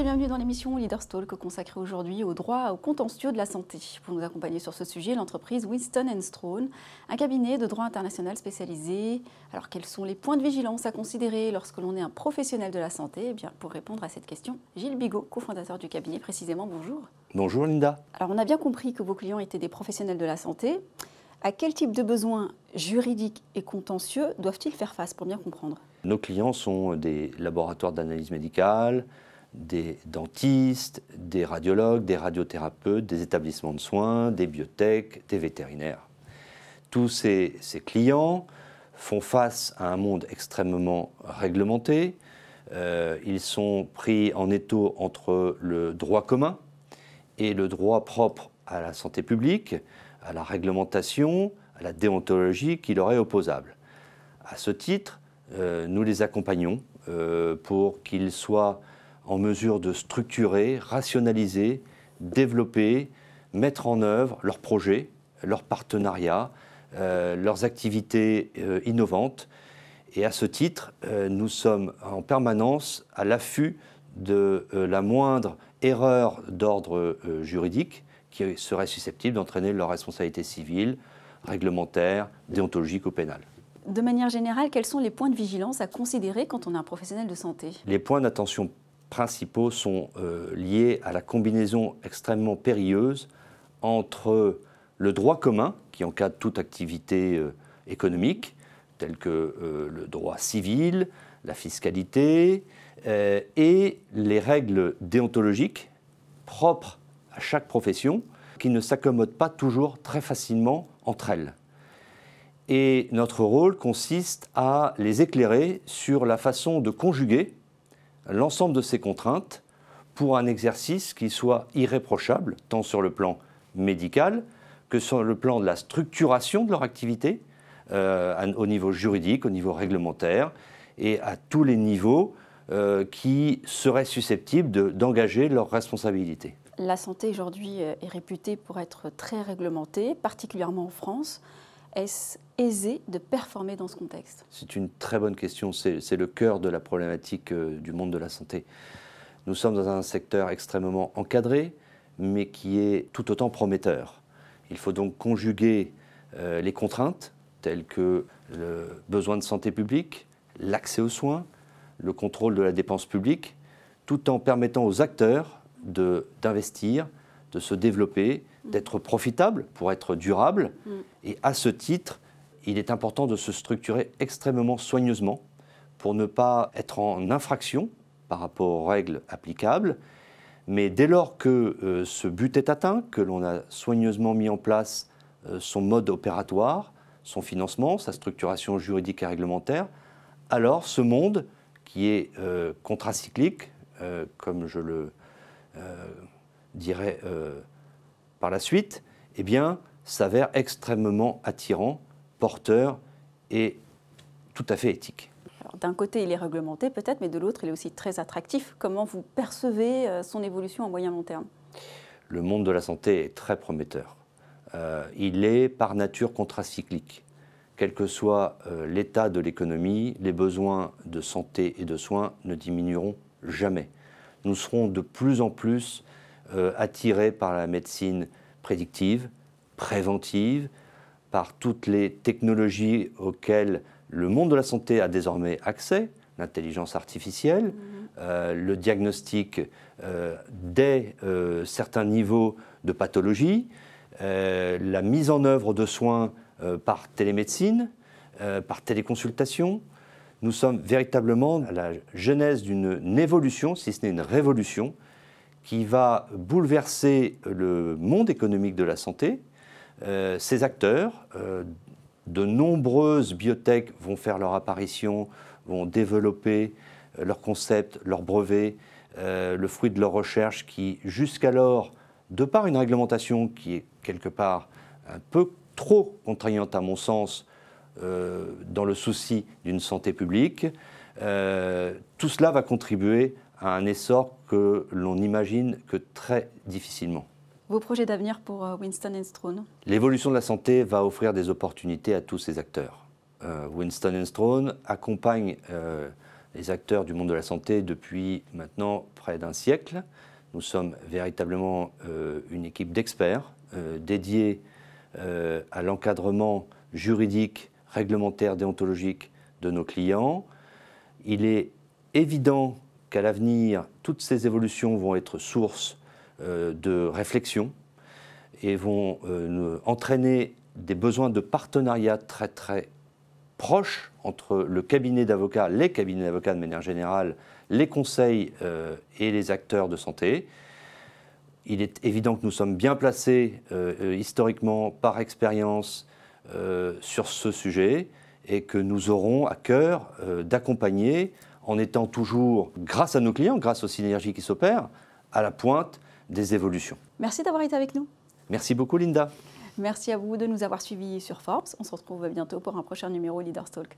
bienvenue dans l'émission Leaders Talk consacrée aujourd'hui au droit au contentieux de la santé. Pour nous accompagner sur ce sujet, l'entreprise Winston & Strawn, un cabinet de droit international spécialisé. Alors quels sont les points de vigilance à considérer lorsque l'on est un professionnel de la santé? Eh bien, pour répondre à cette question, Gilles Bigot, cofondateur du cabinet, précisément, bonjour. Bonjour Linda. Alors on a bien compris que vos clients étaient des professionnels de la santé. À quel type de besoins juridiques et contentieux doivent-ils faire face pour bien comprendre? Nos clients sont des laboratoires d'analyse médicale, des dentistes, des radiologues, des radiothérapeutes, des établissements de soins, des biotech, des vétérinaires. Tous ces clients font face à un monde extrêmement réglementé. Ils sont pris en étau entre le droit commun et le droit propre à la santé publique, à la réglementation, à la déontologie qui leur est opposable. À ce titre, nous les accompagnons pour qu'ils soient en mesure de structurer, rationaliser, développer, mettre en œuvre leurs projets, leurs partenariats, leurs activités innovantes. Et à ce titre, nous sommes en permanence à l'affût de la moindre erreur d'ordre juridique qui serait susceptible d'entraîner leur responsabilité civile, réglementaire, déontologique ou pénale. De manière générale, quels sont les points de vigilance à considérer quand on est un professionnel de santé? Les points d'attention principaux sont liés à la combinaison extrêmement périlleuse entre le droit commun, qui encadre toute activité économique, telle que le droit civil, la fiscalité, et les règles déontologiques propres à chaque profession, qui ne s'accommodent pas toujours très facilement entre elles. Et notre rôle consiste à les éclairer sur la façon de conjuguer l'ensemble de ces contraintes pour un exercice qui soit irréprochable, tant sur le plan médical que sur le plan de la structuration de leur activité, au niveau juridique, au niveau réglementaire, et à tous les niveaux qui seraient susceptibles d'engager leurs responsabilités. La santé aujourd'hui est réputée pour être très réglementée, particulièrement en France. Est-ce aisé de performer dans ce contexte? C'est une très bonne question, c'est le cœur de la problématique du monde de la santé. Nous sommes dans un secteur extrêmement encadré, mais qui est tout autant prometteur. Il faut donc conjuguer les contraintes, telles que le besoin de santé publique, l'accès aux soins, le contrôle de la dépense publique, tout en permettant aux acteurs d'investir, de se développer, d'être profitables pour être durables. Et à ce titre, il est important de se structurer extrêmement soigneusement pour ne pas être en infraction par rapport aux règles applicables. Mais dès lors que ce but est atteint, que l'on a soigneusement mis en place son mode opératoire, son financement, sa structuration juridique et réglementaire, alors ce monde qui est contracyclique, comme je le dirais par la suite, eh bien, s'avère extrêmement attirant, porteur et tout à fait éthique. D'un côté, il est réglementé peut-être, mais de l'autre, il est aussi très attractif. Comment vous percevez son évolution à moyen long terme? Le monde de la santé est très prometteur. Il est par nature contracyclique. Quel que soit l'état de l'économie, les besoins de santé et de soins ne diminueront jamais. Nous serons de plus en plus attirés par la médecine prédictive, préventive, par toutes les technologies auxquelles le monde de la santé a désormais accès, l'intelligence artificielle, le diagnostic dès certains niveaux de pathologie, la mise en œuvre de soins par télémédecine, par téléconsultation. Nous sommes véritablement à la genèse d'une évolution, si ce n'est une révolution, qui va bouleverser le monde économique de la santé. Ces acteurs, de nombreuses biotech vont faire leur apparition, vont développer leurs concepts, leurs brevets, le fruit de leurs recherches qui, jusqu'alors, de par une réglementation qui est quelque part un peu trop contraignante à mon sens, dans le souci d'une santé publique, tout cela va contribuer à un essor que l'on n'imagine que très difficilement. Vos projets d'avenir pour Winston & Strawn? L'évolution de la santé va offrir des opportunités à tous ces acteurs. Winston & Strawn accompagne les acteurs du monde de la santé depuis maintenant près d'un siècle. Nous sommes véritablement une équipe d'experts dédiée à l'encadrement juridique, réglementaire, déontologique de nos clients. Il est évident qu'à l'avenir, toutes ces évolutions vont être source de réflexion et vont entraîner des besoins de partenariat très très proches entre le cabinet d'avocats, les cabinets d'avocats de manière générale, les conseils et les acteurs de santé. Il est évident que nous sommes bien placés historiquement, par expérience, sur ce sujet et que nous aurons à cœur d'accompagner en étant toujours, grâce à nos clients, grâce aux synergies qui s'opèrent, à la pointe des évolutions. Merci d'avoir été avec nous. Merci beaucoup, Linda. Merci à vous de nous avoir suivis sur Forbes. On se retrouve bientôt pour un prochain numéro Leaders Talk.